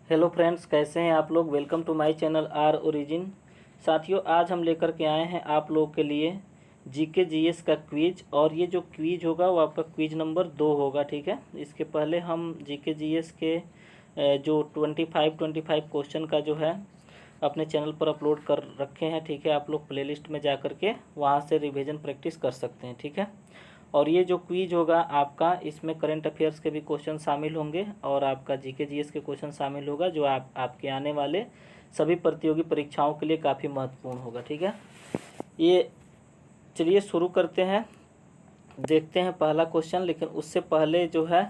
Hello friends, कैसे हैं आप लोग। Welcome to my channel R Origin. साथियों, आज हम लेकर के आए हैं आप लोगों के लिए जीके जीएस का क्विज। और ये जो क्विज होगा वो आपका क्विज नंबर 2 होगा। ठीक है, इसके पहले हम जीके जीएस के जो 25 क्वेश्चन का जो है अपने चैनल पर अपलोड कर रखे हैं। ठीक है, आप लोग प्लेलिस्ट में जा कर के वहाँ से रिवीजन प्रैक्टिस कर सकते हैं। ठीक है, और ये जो क्विज होगा आपका, इसमें करंट अफेयर्स के भी क्वेश्चन शामिल होंगे और आपका जीके जीएस के क्वेश्चन शामिल होगा, जो आपके आने वाले सभी प्रतियोगी परीक्षाओं के लिए काफ़ी महत्वपूर्ण होगा। ठीक है, ये चलिए शुरू करते हैं, देखते हैं पहला क्वेश्चन। लेकिन उससे पहले जो है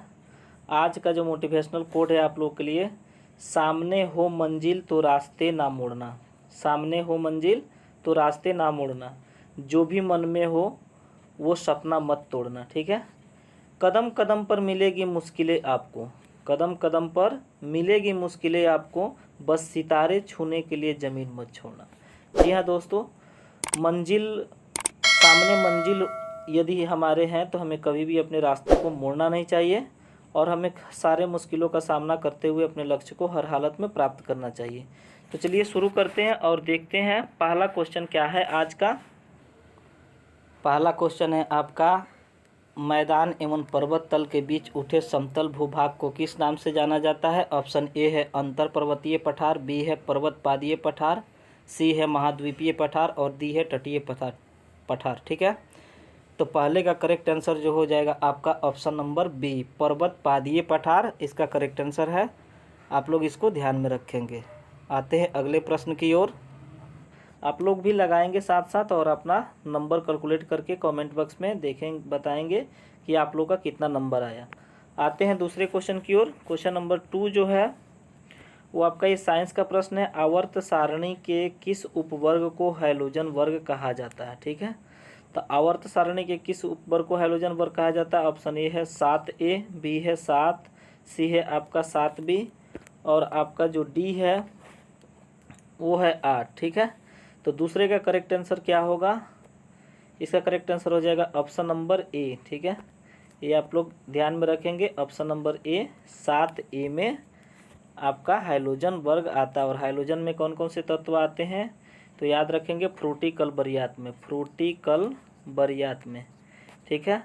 आज का जो मोटिवेशनल कोड है आप लोगों के लिए, सामने हो मंजिल तो रास्ते ना मोड़ना। सामने हो मंजिल तो रास्ते ना मोड़ना, जो भी मन में हो वो सपना मत तोड़ना। ठीक है, कदम कदम पर मिलेगी मुश्किलें आपको, कदम कदम पर मिलेगी मुश्किलें आपको, बस सितारे छूने के लिए ज़मीन मत छोड़ना। जी हाँ दोस्तों, मंजिल, सामने मंजिल यदि हमारे हैं तो हमें कभी भी अपने रास्ते को मोड़ना नहीं चाहिए और हमें सारे मुश्किलों का सामना करते हुए अपने लक्ष्य को हर हालत में प्राप्त करना चाहिए। तो चलिए शुरू करते हैं और देखते हैं पहला क्वेश्चन क्या है आज का। पहला क्वेश्चन है आपका, मैदान एवं पर्वत तल के बीच उठे समतल भूभाग को किस नाम से जाना जाता है। ऑप्शन ए है अंतर पर्वतीय पठार, बी है पर्वत पादीय पठार, सी है महाद्वीपीय पठार और डी है तटीय पठार। ठीक है, तो पहले का करेक्ट आंसर जो हो जाएगा आपका ऑप्शन नंबर बी, पर्वत पादीय पठार, इसका करेक्ट आंसर है। आप लोग इसको ध्यान में रखेंगे। आते हैं अगले प्रश्न की ओर। आप लोग भी लगाएंगे साथ साथ और अपना नंबर कैलकुलेट करके कमेंट बॉक्स में देखें, बताएंगे कि आप लोग का कितना नंबर आया। आते हैं दूसरे क्वेश्चन की ओर। क्वेश्चन नंबर 2 जो है वो आपका ये साइंस का प्रश्न है। आवर्त सारणी के किस उपवर्ग को हैलोजन वर्ग कहा जाता है। ठीक है, तो आवर्त सारणी के किस उपवर्ग को हैलोजन वर्ग कहा जाता है। ऑप्शन ए है 7A, बी है 7, सी है आपका 7B और आपका जो डी है वो है 8। ठीक है, तो दूसरे का करेक्ट आंसर क्या होगा, इसका करेक्ट आंसर हो जाएगा ऑप्शन नंबर ए। ठीक है, ये आप लोग ध्यान में रखेंगे। ऑप्शन नंबर ए, 7A में आपका हाइलोजन वर्ग आता है। और हाइलोजन में कौन कौन से तत्व आते हैं तो याद रखेंगे, फ्रूटिकल बरियात में, फ्रूटिकल बरियात में। ठीक है,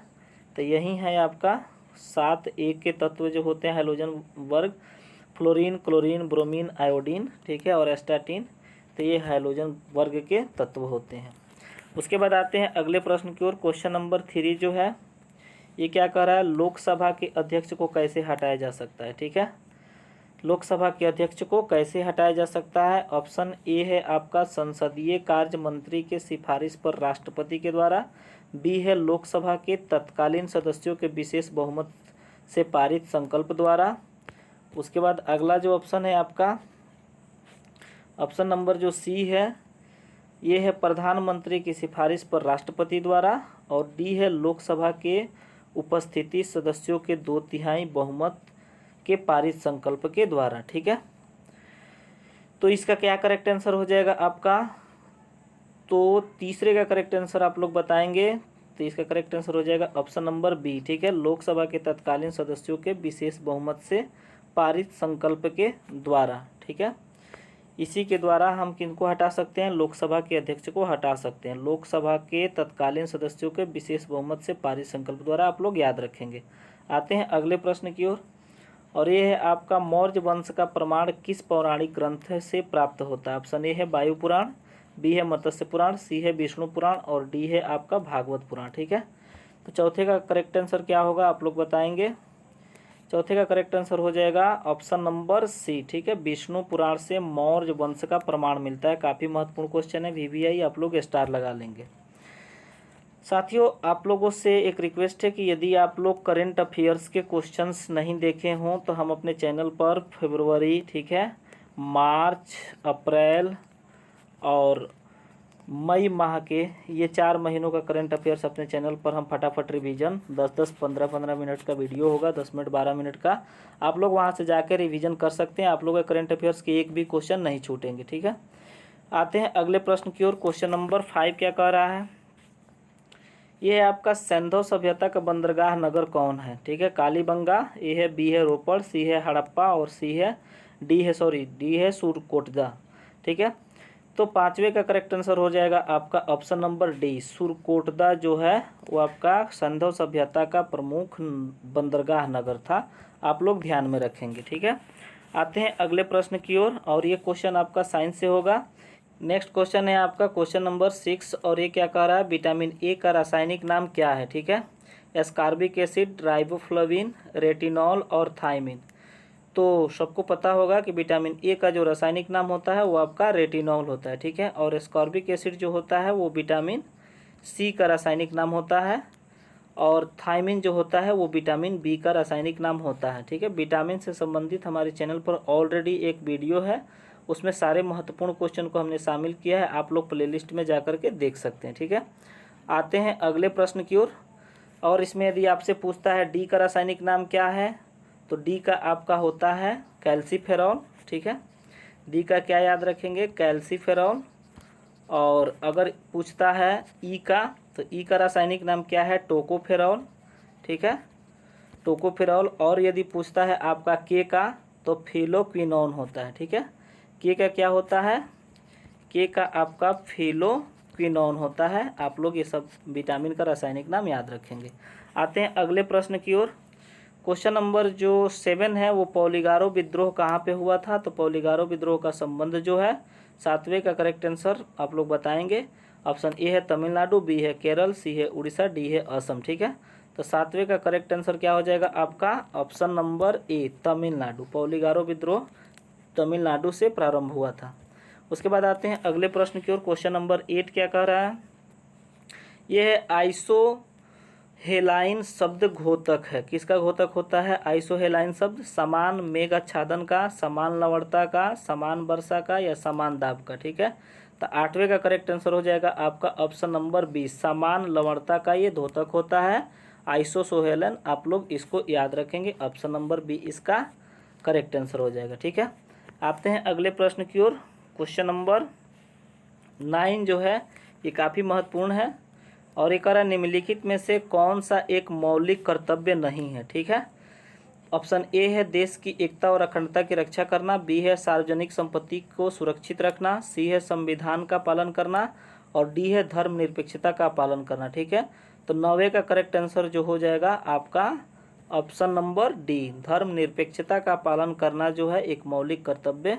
तो यही है आपका 7A के तत्व जो होते हैं हाइलोजन वर्ग, फ्लोरीन, क्लोरीन, ब्रोमीन, आयोडीन। ठीक है, और एस्टाटीन। तो ये हाइलोजन वर्ग के तत्व होते हैं। उसके बाद आते हैं अगले प्रश्न की ओर। क्वेश्चन नंबर 3 जो है ये क्या कह रहा है, लोकसभा के अध्यक्ष को कैसे हटाया जा सकता है। ठीक है, लोकसभा के अध्यक्ष को कैसे हटाया जा सकता है। ऑप्शन ए है आपका संसदीय कार्य मंत्री के सिफारिश पर राष्ट्रपति के द्वारा, बी है लोकसभा के तत्कालीन सदस्यों के विशेष बहुमत से पारित संकल्प द्वारा। उसके बाद अगला जो ऑप्शन है आपका, ऑप्शन नंबर जो सी है ये है प्रधानमंत्री की सिफारिश पर राष्ट्रपति द्वारा, और डी है लोकसभा के उपस्थिति सदस्यों के 2/3 बहुमत के पारित संकल्प के द्वारा। ठीक है, तो इसका क्या करेक्ट आंसर हो जाएगा आपका, तो तीसरे का करेक्ट आंसर आप लोग बताएंगे। तो इसका करेक्ट आंसर हो जाएगा ऑप्शन नंबर बी। ठीक है, लोकसभा के तत्कालीन सदस्यों के विशेष बहुमत से पारित संकल्प के द्वारा। ठीक है, इसी के द्वारा हम किनको हटा सकते हैं, लोकसभा के अध्यक्ष को हटा सकते हैं। लोकसभा के तत्कालीन सदस्यों के विशेष बहुमत से पारित संकल्प द्वारा, आप लोग याद रखेंगे। आते हैं अगले प्रश्न की ओर, और ये है आपका, मौर्य वंश का प्रमाण किस पौराणिक ग्रंथ से प्राप्त होता है। ऑप्शन ए है वायु पुराण, बी है मत्स्य पुराण, सी है विष्णु पुराण और डी है आपका भागवत पुराण। ठीक है, तो चौथे का करेक्ट आंसर क्या होगा आप लोग बताएंगे। चौथे का करेक्ट आंसर हो जाएगा ऑप्शन नंबर सी। ठीक है, विष्णु पुराण से मौर्य वंश का प्रमाण मिलता है। काफ़ी महत्वपूर्ण क्वेश्चन है, VVI आप लोग स्टार लगा लेंगे। साथियों, आप लोगों से एक रिक्वेस्ट है कि यदि आप लोग करंट अफेयर्स के क्वेश्चंस नहीं देखे हों तो हम अपने चैनल पर फरवरी, ठीक है, मार्च, अप्रैल और मई माह के ये 4 महीनों का करंट अफेयर्स अपने चैनल पर हम फटाफट रिवीजन 10-10, 15-15 मिनट का वीडियो होगा, 10 मिनट 12 मिनट का, आप लोग वहां से जाकर रिवीजन कर सकते हैं। आप लोग के करंट अफेयर्स के एक भी क्वेश्चन नहीं छूटेंगे। ठीक है, आते हैं अगले प्रश्न की ओर। क्वेश्चन नंबर 5 क्या कह रहा है, ये है आपका, सिंधु सभ्यता का बंदरगाह नगर कौन है। ठीक है, कालीबंगा, ए है, बी है रोपड़, सी है हड़प्पा और सी है डी है, सॉरी डी है सुरकोटदा, ठीक है। तो पाँचवें का करेक्ट आंसर हो जाएगा आपका ऑप्शन नंबर डी, सुरकोटदा जो है वो आपका सिंधु सभ्यता का प्रमुख बंदरगाह नगर था, आप लोग ध्यान में रखेंगे, ठीक है। आते हैं अगले प्रश्न की ओर, और ये क्वेश्चन आपका साइंस से होगा। नेक्स्ट क्वेश्चन है आपका क्वेश्चन नंबर 6, और ये क्या कह रहा है, विटामिन ए का रासायनिक नाम क्या है, ठीक है। एस्कॉर्बिक एसिड, राइबोफ्लाविन, रेटिनॉल और थायमिन। तो सबको पता होगा कि विटामिन ए का जो रासायनिक नाम होता है वो आपका रेटिनॉल होता है, ठीक है। और एस्कॉर्बिक एसिड जो होता है वो विटामिन सी का रासायनिक नाम होता है, और थायमिन जो होता है वो विटामिन बी का रासायनिक नाम होता है, ठीक है। विटामिन से संबंधित हमारे चैनल पर ऑलरेडी एक वीडियो है, उसमें सारे महत्वपूर्ण क्वेश्चन को हमने शामिल किया है, आप लोग प्लेलिस्ट में जाकर के देख सकते हैं, ठीक है। आते हैं अगले प्रश्न की ओर, और इसमें यदि आपसे पूछता है डी का रासायनिक नाम क्या है, तो डी का आपका होता है कैल्सीफेरॉल, ठीक है। डी का क्या याद रखेंगे, कैल्सीफेरॉल। और अगर पूछता है ई का, तो ई का रासायनिक नाम क्या है, टोकोफेरॉल, ठीक है, टोकोफेरॉल। और यदि पूछता है आपका के का, तो फिलोक्विनोन होता है, ठीक है। के का क्या होता है, के का आपका फिलोक्विनोन होता है। आप लोग ये सब विटामिन का रासायनिक नाम याद रखेंगे। आते हैं अगले प्रश्न की ओर। क्वेश्चन नंबर जो 7 है वो पोलिगारो विद्रोह कहाँ पे हुआ था, तो पोलिगारो विद्रोह का संबंध जो है, 7वें का करेक्ट आंसर आप लोग बताएंगे। ऑप्शन ए है तमिलनाडु, बी है केरल, सी है उड़ीसा, डी है असम, ठीक है। तो 7वें का करेक्ट आंसर क्या हो जाएगा आपका ऑप्शन नंबर ए, तमिलनाडु। पोलिगारो विद्रोह तमिलनाडु से प्रारंभ हुआ था। उसके बाद आते हैं अगले प्रश्न की ओर। क्वेश्चन नंबर 8 क्या कह रहा है, यह है आइसोहेलाइन शब्द घोतक है। किसका घोतक होता है, आइसोहेलाइन शब्द, समान मेघ आच्छादन का, समान लवणता का, समान वर्षा का या समान दाब का, ठीक है। तो 8वें का करेक्ट आंसर हो जाएगा आपका ऑप्शन नंबर बी, समान लवणता का ये घोतक होता है आइसोहेलाइन। आप लोग इसको याद रखेंगे, ऑप्शन नंबर बी इसका करेक्ट आंसर हो जाएगा, ठीक है। आते हैं अगले प्रश्न की ओर। क्वेश्चन नंबर 9 जो है ये काफ़ी महत्वपूर्ण है, और ये कह रहा है निम्नलिखित में से कौन सा एक मौलिक कर्तव्य नहीं है, ठीक है। ऑप्शन ए है देश की एकता और अखंडता की रक्षा करना, बी है सार्वजनिक संपत्ति को सुरक्षित रखना, सी है संविधान का पालन करना, और डी है धर्मनिरपेक्षता का पालन करना, ठीक है। तो 9वें का करेक्ट आंसर जो हो जाएगा आपका ऑप्शन नंबर डी, धर्मनिरपेक्षता का पालन करना जो है एक मौलिक कर्तव्य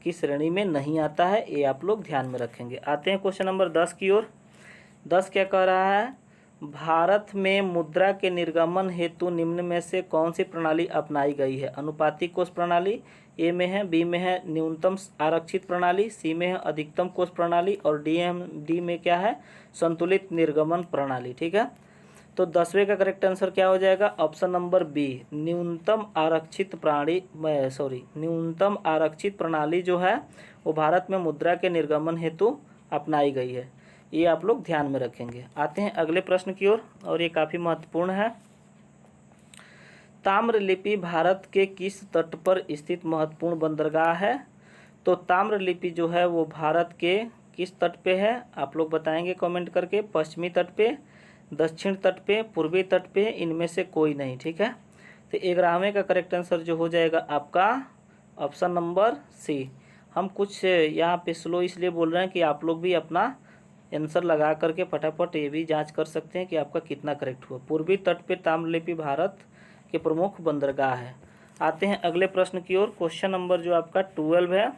की श्रेणी में नहीं आता है, ये आप लोग ध्यान में रखेंगे। आते हैं क्वेश्चन नंबर 10 की ओर। 10 क्या कह रहा है, भारत में मुद्रा के निर्गमन हेतु निम्न में से कौन सी प्रणाली अपनाई गई है, अनुपातिक कोष प्रणाली ए में है, बी में है न्यूनतम आरक्षित प्रणाली, सी में है अधिकतम कोष प्रणाली, और डी में क्या है संतुलित निर्गमन प्रणाली, ठीक है। तो 10वें का करेक्ट आंसर क्या हो जाएगा ऑप्शन नंबर बी, न्यूनतम आरक्षित प्रणाली जो है वो भारत में मुद्रा के निर्गमन हेतु अपनाई गई है, ये आप लोग ध्यान में रखेंगे। आते हैं अगले प्रश्न की ओर, और ये काफ़ी महत्वपूर्ण है। ताम्रलिपि भारत के किस तट पर स्थित महत्वपूर्ण बंदरगाह है, तो ताम्रलिपि जो है वो भारत के किस तट पे है, आप लोग बताएंगे कमेंट करके, पश्चिमी तट पे, दक्षिण तट पे, पूर्वी तट पे, इनमें से कोई नहीं, ठीक है। तो 11वें का करेक्ट आंसर जो हो जाएगा आपका ऑप्शन नंबर सी। हम कुछ यहाँ पे स्लो इसलिए बोल रहे हैं कि आप लोग भी अपना आंसर लगा करके फटाफट ये भी जांच कर सकते हैं कि आपका कितना करेक्ट हुआ। पूर्वी तट पे ताम्रलिपि भारत के प्रमुख बंदरगाह है। आते हैं अगले प्रश्न की ओर। क्वेश्चन नंबर जो आपका 12 है,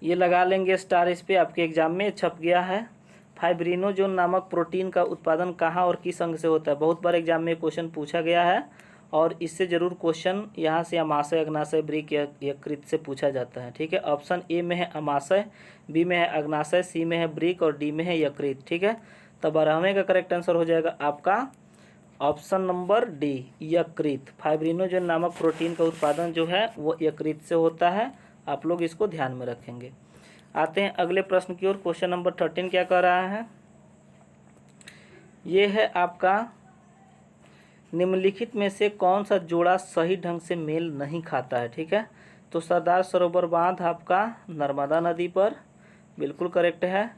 ये लगा लेंगे स्टार, इस पे आपके एग्जाम में छप गया है। फाइब्रिनोजोन नामक प्रोटीन का उत्पादन कहाँ और किस अंग से होता है, बहुत बार एग्जाम में क्वेश्चन पूछा गया है, और इससे जरूर क्वेश्चन यहाँ से अमाशय, अग्नाशय, ब्रिक या यकृत से पूछा जाता है, ठीक है। ऑप्शन ए में है अमाशय, बी में है अग्नाशय, सी में है ब्रिक और डी में है यकृत, ठीक है। तो 12वें का करेक्ट आंसर हो जाएगा आपका ऑप्शन नंबर डी, यकृत। फाइब्रिनोजोन नामक प्रोटीन का उत्पादन जो है वो यकृत से होता है, आप लोग इसको ध्यान में रखेंगे। आते हैं अगले प्रश्न की ओर। क्वेश्चन नंबर 13 क्या कह रहा है, ये है आपका निम्नलिखित में से कौन सा जोड़ा सही ढंग से मेल नहीं खाता है, ठीक है। तो सरदार सरोवर बांध आपका नर्मदा नदी पर, बिल्कुल करेक्ट है।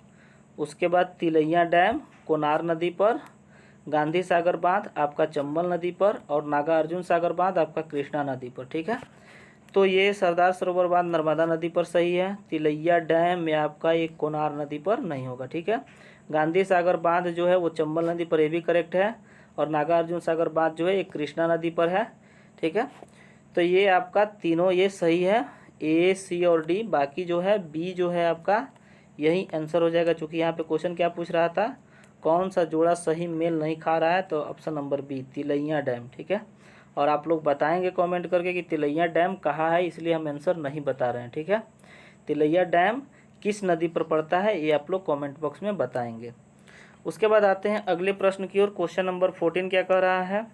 उसके बाद तिलैया डैम कोनार नदी पर, गांधी सागर बांध आपका चंबल नदी पर, और नागार्जुन सागर बांध आपका कृष्णा नदी पर, ठीक है। तो ये सरदार सरोवर बांध नर्मदा नदी पर सही है। तिलैया डैम ये आपका एक कोनार नदी पर नहीं होगा, ठीक है। गांधी सागर बांध जो है वो चंबल नदी पर, ये भी करेक्ट है। और नागार्जुन सागर बांध जो है ये कृष्णा नदी पर है, ठीक है। तो ये आपका तीनों ये सही है, ए, सी और डी। बाकी जो है बी जो है आपका यही आंसर हो जाएगा, चूँकि यहाँ पे क्वेश्चन क्या पूछ रहा था, कौन सा जोड़ा सही मेल नहीं खा रहा है, तो option number B Tilaiya dam, ठीक है। और आप लोग बताएंगे कमेंट करके कि तिलैया डैम कहाँ है, इसलिए हम आंसर नहीं बता रहे हैं, ठीक है। तिलैया डैम किस नदी पर पड़ता है ये आप लोग कमेंट बॉक्स में बताएंगे। उसके बाद आते हैं अगले प्रश्न की ओर। क्वेश्चन नंबर 14 क्या कह रहा है,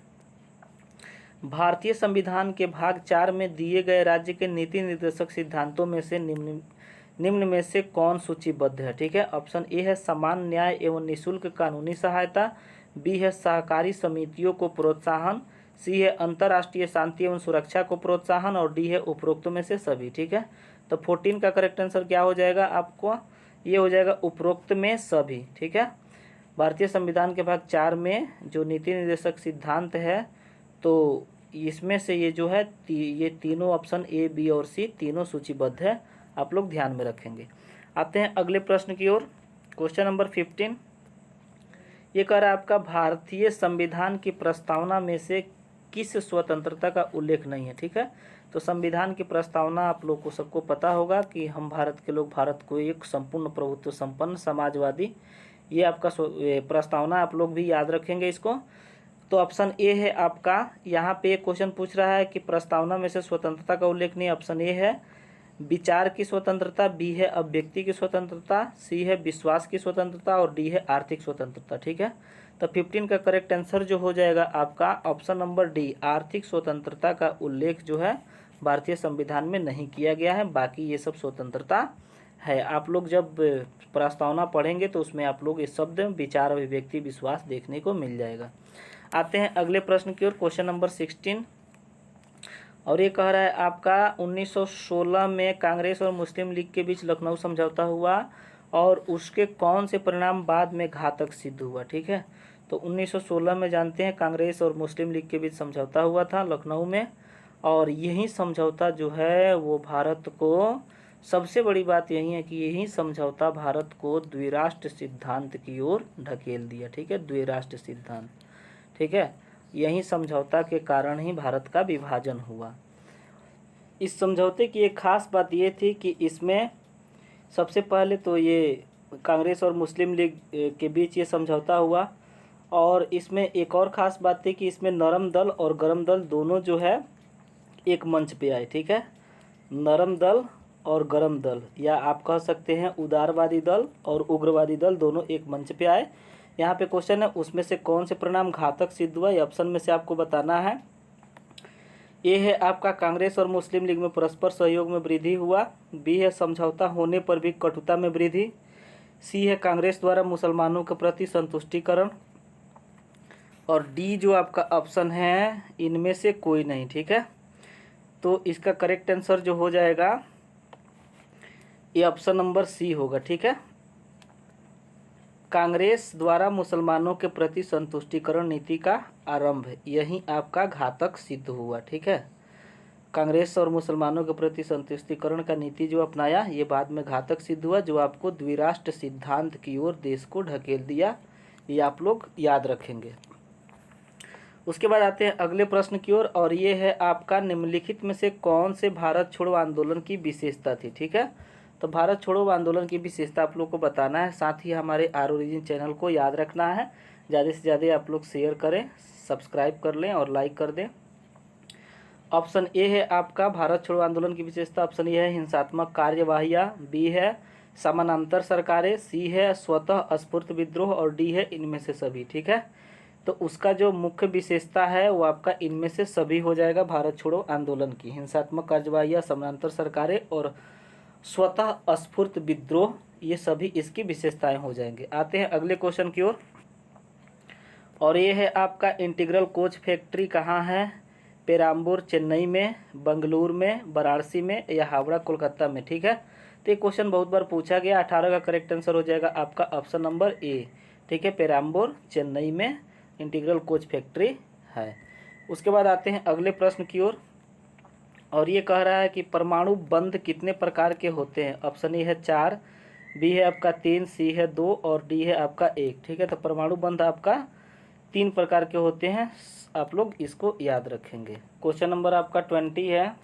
भारतीय संविधान के भाग 4 में दिए गए राज्य के नीति निर्देशक सिद्धांतों में से निम्न में से कौन सूचीबद्ध है, ठीक है। ऑप्शन ए है समान न्याय एवं निःशुल्क कानूनी सहायता, बी है सहकारी समितियों को प्रोत्साहन, सी है अंतर्राष्ट्रीय शांति एवं सुरक्षा को प्रोत्साहन, और डी है उपरोक्त में से सभी, ठीक है। तो 14 का करेक्ट आंसर क्या हो जाएगा आपको, ये हो जाएगा उपरोक्त में सभी, ठीक है। भारतीय संविधान के भाग 4 में जो नीति निर्देशक सिद्धांत है, तो इसमें से ये जो है ये तीनों ऑप्शन ए, बी और सी तीनों सूचीबद्ध है, आप लोग ध्यान में रखेंगे। आते हैं अगले प्रश्न की ओर। क्वेश्चन नंबर 15 ये कह रहा है आपका भारतीय संविधान की प्रस्तावना में से किस स्वतंत्रता का उल्लेख नहीं है, ठीक है। तो संविधान की प्रस्तावना आप लोग को सबको पता होगा कि हम भारत के लोग भारत को एक संपूर्ण प्रभुत्व संपन्न समाजवादी, ये आपका प्रस्तावना आप लोग भी याद रखेंगे इसको। तो ऑप्शन ए है आपका, यहाँ पे एक क्वेश्चन पूछ रहा है कि प्रस्तावना में से स्वतंत्रता का उल्लेख नहीं। ऑप्शन ए है विचार की स्वतंत्रता, बी है अभिव्यक्ति की स्वतंत्रता, सी है विश्वास की स्वतंत्रता और डी है आर्थिक स्वतंत्रता, ठीक है। तो 15 का करेक्ट आंसर जो हो जाएगा आपका ऑप्शन नंबर डी, आर्थिक स्वतंत्रता का उल्लेख जो है भारतीय संविधान में नहीं किया गया है, बाकी ये सब स्वतंत्रता है। आप लोग जब प्रस्तावना पढ़ेंगे तो उसमें आप लोग ये शब्द विचार अभिव्यक्ति विश्वास देखने को मिल जाएगा। आते हैं अगले प्रश्न की ओर। क्वेश्चन नंबर 16 और ये कह रहा है आपका 1916 में कांग्रेस और मुस्लिम लीग के बीच लखनऊ समझौता हुआ और उसके कौन से परिणाम बाद में घातक सिद्ध हुआ, ठीक है। तो 1916 में जानते हैं कांग्रेस और मुस्लिम लीग के बीच समझौता हुआ था लखनऊ में, और यही समझौता जो है वो भारत को, सबसे बड़ी बात यही है कि यही समझौता भारत को द्विराष्ट्र सिद्धांत की ओर ढकेल दिया, ठीक है। द्विराष्ट्र सिद्धांत, ठीक है। यही समझौता के कारण ही भारत का विभाजन हुआ। इस समझौते की एक खास बात ये थी कि इसमें सबसे पहले तो ये कांग्रेस और मुस्लिम लीग के बीच ये समझौता हुआ, और इसमें एक और ख़ास बात थी कि इसमें नरम दल और गरम दल दोनों जो है एक मंच पे आए, ठीक है। नरम दल और गरम दल, या आप कह सकते हैं उदारवादी दल और उग्रवादी दल, दोनों एक मंच पे आए। यहाँ पे क्वेश्चन है उसमें से कौन से परिणाम घातक सिद्ध हुआ, ये ऑप्शन में से आपको बताना है। ए है आपका कांग्रेस और मुस्लिम लीग में परस्पर सहयोग में वृद्धि हुआ, बी है समझौता होने पर भी कटुता में वृद्धि, सी है कांग्रेस द्वारा मुसलमानों के प्रति संतुष्टिकरण, और डी जो आपका ऑप्शन है इनमें से कोई नहीं, ठीक है। तो इसका करेक्ट आंसर जो हो जाएगा ये ऑप्शन नंबर सी होगा, ठीक है। कांग्रेस द्वारा मुसलमानों के प्रति संतुष्टिकरण नीति का आरंभ यही आपका घातक सिद्ध हुआ, ठीक है। कांग्रेस और मुसलमानों के प्रति संतुष्टिकरण का नीति जो अपनाया ये बाद में घातक सिद्ध हुआ, जो आपको द्विराष्ट्र सिद्धांत की ओर देश को ढकेल दिया, ये आप लोग याद रखेंगे। उसके बाद आते हैं अगले प्रश्न की ओर, और ये है आपका निम्नलिखित में से कौन से भारत छोड़ो आंदोलन की विशेषता थी, ठीक है। तो भारत छोड़ो आंदोलन की विशेषता आप लोग को बताना है, साथ ही हमारे आर ओरिजिन चैनल को याद रखना है, ज़्यादा से ज़्यादा आप लोग शेयर करें, सब्सक्राइब कर लें और लाइक कर दें। ऑप्शन ए है आपका भारत छोड़ो आंदोलन की विशेषता, ऑप्शन ए है हिंसात्मक कार्यवाहियाँ, बी है समानांतर सरकारें, सी है स्वतः स्फूर्त विद्रोह और डी है इनमें से सभी, ठीक है। तो उसका जो मुख्य विशेषता है वो आपका इनमें से सभी हो जाएगा। भारत छोड़ो आंदोलन की हिंसात्मक कार्यवाहियाँ, समानांतर सरकारें और स्वतः स्फूर्त विद्रोह, ये सभी इसकी विशेषताएं हो जाएंगे। आते हैं अगले क्वेश्चन की ओर, और ये है आपका इंटीग्रल कोच फैक्ट्री कहाँ है, पेराम्बूर चेन्नई में, बंगलुरु में, वाराणसी में या हावड़ा कोलकाता में, ठीक है। तो ये क्वेश्चन बहुत बार पूछा गया। 18 का करेक्ट आंसर हो जाएगा आपका ऑप्शन नंबर ए, ठीक है। पेराम्बूर चेन्नई में इंटीग्रल कोच फैक्ट्री है। उसके बाद आते हैं अगले प्रश्न की ओर। और ये कह रहा है कि परमाणु बंध कितने प्रकार के होते हैं। ऑप्शन ए है 4, बी है आपका 3, सी है 2 और डी है आपका 1। ठीक है, तो परमाणु बंध आपका 3 प्रकार के होते हैं, आप लोग इसको याद रखेंगे। क्वेश्चन नंबर आपका 20 है,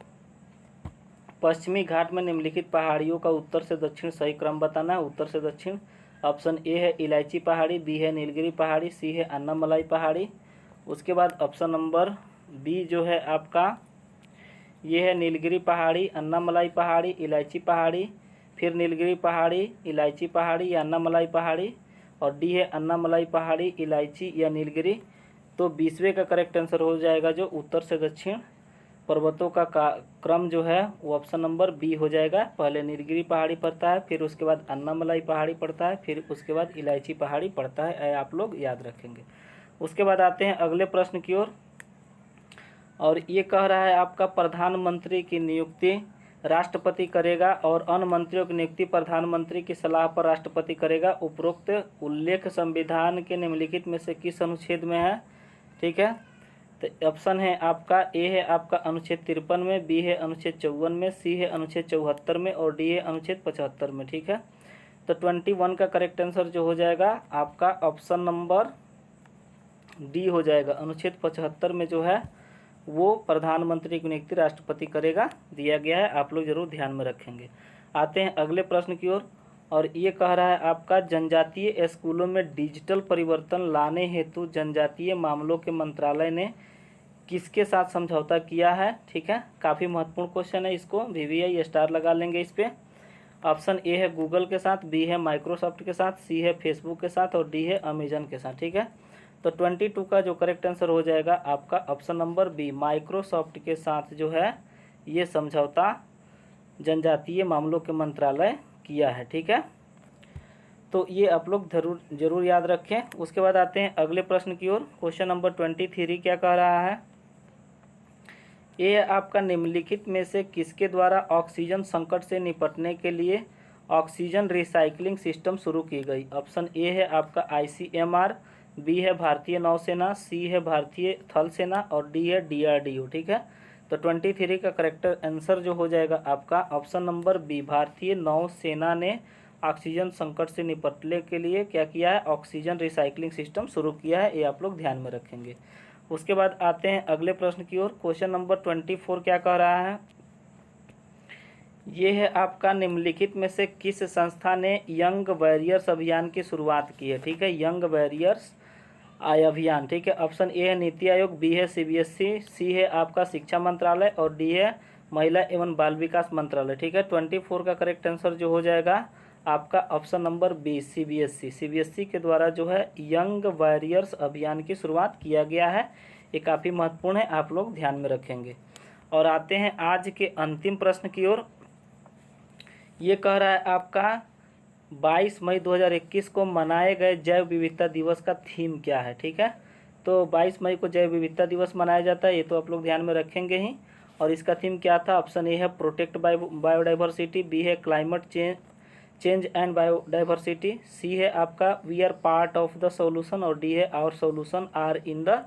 पश्चिमी घाट में निम्नलिखित पहाड़ियों का उत्तर से दक्षिण सही क्रम बताना है। उत्तर से दक्षिण ऑप्शन ए है इलायची पहाड़ी, बी है नीलगिरी पहाड़ी, सी है अन्नामलाई पहाड़ी। उसके बाद ऑप्शन नंबर बी जो है आपका ये है नीलगिरी पहाड़ी, अन्नामलाई पहाड़ी, इलायची पहाड़ी, फिर नीलगिरी पहाड़ी, इलायची पहाड़ी या अन्नामलाई पहाड़ी, और डी है अन्नामलाई पहाड़ी, इलायची या नीलगिरी। तो 20वें का करेक्ट आंसर हो जाएगा जो उत्तर से दक्षिण पर्वतों का क्रम जो है वो ऑप्शन नंबर बी हो जाएगा। पहले नीलगिरी पहाड़ी पड़ता है, फिर उसके बाद अन्नामलाई पहाड़ी पड़ता है, फिर उसके बाद इलायची पहाड़ी पड़ता है, आप लोग याद रखेंगे। उसके बाद आते हैं अगले प्रश्न की ओर, और ये कह रहा है आपका प्रधानमंत्री की नियुक्ति राष्ट्रपति करेगा और अन्य मंत्रियों की नियुक्ति प्रधानमंत्री की सलाह पर राष्ट्रपति करेगा। उपरोक्त उल्लेख संविधान के निम्नलिखित में से किस अनुच्छेद में है। ठीक है, तो ऑप्शन है आपका ए है आपका अनुच्छेद 53 में, बी है अनुच्छेद 54 में, सी है अनुच्छेद 74 में और डी है अनुच्छेद 75 में। ठीक है, तो 21 का करेक्ट आंसर जो हो जाएगा आपका ऑप्शन नंबर डी हो जाएगा। अनुच्छेद 75 में जो है वो प्रधानमंत्री की नियुक्ति राष्ट्रपति करेगा दिया गया है, आप लोग जरूर ध्यान में रखेंगे। आते हैं अगले प्रश्न की ओर, और ये कह रहा है आपका जनजातीय स्कूलों में डिजिटल परिवर्तन लाने हेतु जनजातीय मामलों के मंत्रालय ने किसके साथ समझौता किया है। ठीक है, काफ़ी महत्वपूर्ण क्वेश्चन है, इसको VVI स्टार लगा लेंगे इस पर। ऑप्शन ए है गूगल के साथ, बी है माइक्रोसॉफ्ट के साथ, सी है फेसबुक के साथ और डी है अमेजन के साथ। ठीक है, तो 22 का जो करेक्ट आंसर हो जाएगा आपका ऑप्शन नंबर बी, माइक्रोसॉफ्ट के साथ जो है ये समझौता जनजातीय मामलों के मंत्रालय किया है। ठीक है, तो ये आप लोग जरूर याद रखें। उसके बाद आते हैं अगले प्रश्न की ओर। क्वेश्चन नंबर 23 क्या कह रहा है, ये आपका निम्नलिखित में से किसके द्वारा ऑक्सीजन संकट से निपटने के लिए ऑक्सीजन रिसाइकलिंग सिस्टम शुरू की गई। ऑप्शन ए है आपका ICMR, बी है भारतीय नौसेना, सी है भारतीय थल सेना और डी है DRDO। ठीक है, तो 23 का करेक्ट आंसर जो हो जाएगा आपका ऑप्शन नंबर बी, भारतीय नौसेना ने ऑक्सीजन संकट से निपटने के लिए क्या किया है, ऑक्सीजन रिसाइकलिंग सिस्टम शुरू किया है, ये आप लोग ध्यान में रखेंगे। उसके बाद आते हैं अगले प्रश्न की ओर। क्वेश्चन नंबर 24 क्या कह रहा है, ये है आपका निम्नलिखित में से किस संस्था ने यंग वॉरियर्स अभियान की शुरुआत की है। ठीक है, यंग वॉरियर्स अभियान। ठीक है, ऑप्शन ए है नीति आयोग, बी है CBSE, सी है आपका शिक्षा मंत्रालय और डी है महिला एवं बाल विकास मंत्रालय। ठीक है, 24 का करेक्ट आंसर जो हो जाएगा आपका ऑप्शन नंबर बी, CBSE के द्वारा जो है यंग वॉरियर्स अभियान की शुरुआत किया गया है, ये काफ़ी महत्वपूर्ण है, आप लोग ध्यान में रखेंगे। और आते हैं आज के अंतिम प्रश्न की ओर। ये कह रहा है आपका 22 मई 2021 को मनाए गए जैव विविधता दिवस का थीम क्या है। ठीक है, तो 22 मई को जैव विविधता दिवस मनाया जाता है, ये तो आप लोग ध्यान में रखेंगे ही। और इसका थीम क्या था, ऑप्शन ए है प्रोटेक्ट बायोडाइवर्सिटी, बी है climate change and biodiversity, C है आपका we are part of the solution और डी है our solution are in the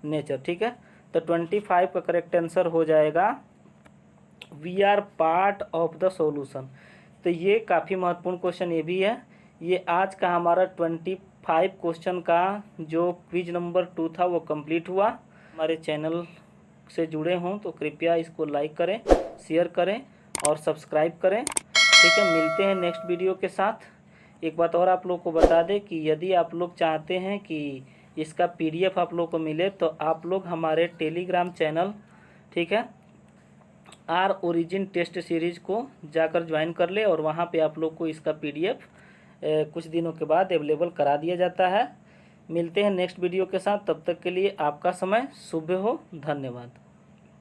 nature. ठीक है, तो 25 का करेक्ट आंसर हो जाएगा we are part of the solution. तो ये काफ़ी महत्वपूर्ण क्वेश्चन ये भी है। ये आज का हमारा 25 क्वेश्चन का जो क्विज नंबर 2 था वो कंप्लीट हुआ। हमारे चैनल से जुड़े हों तो कृपया इसको लाइक करें, शेयर करें और सब्सक्राइब करें। ठीक है, मिलते हैं नेक्स्ट वीडियो के साथ। एक बात और आप लोग को बता दें कि यदि आप लोग चाहते हैं कि इसका PDF आप लोग को मिले तो आप लोग हमारे टेलीग्राम चैनल, ठीक है, R Origin टेस्ट सीरीज़ को जाकर ज्वाइन कर ले और वहाँ पे आप लोग को इसका PDF कुछ दिनों के बाद अवेलेबल करा दिया जाता है। मिलते हैं नेक्स्ट वीडियो के साथ, तब तक के लिए आपका समय शुभ हो। धन्यवाद।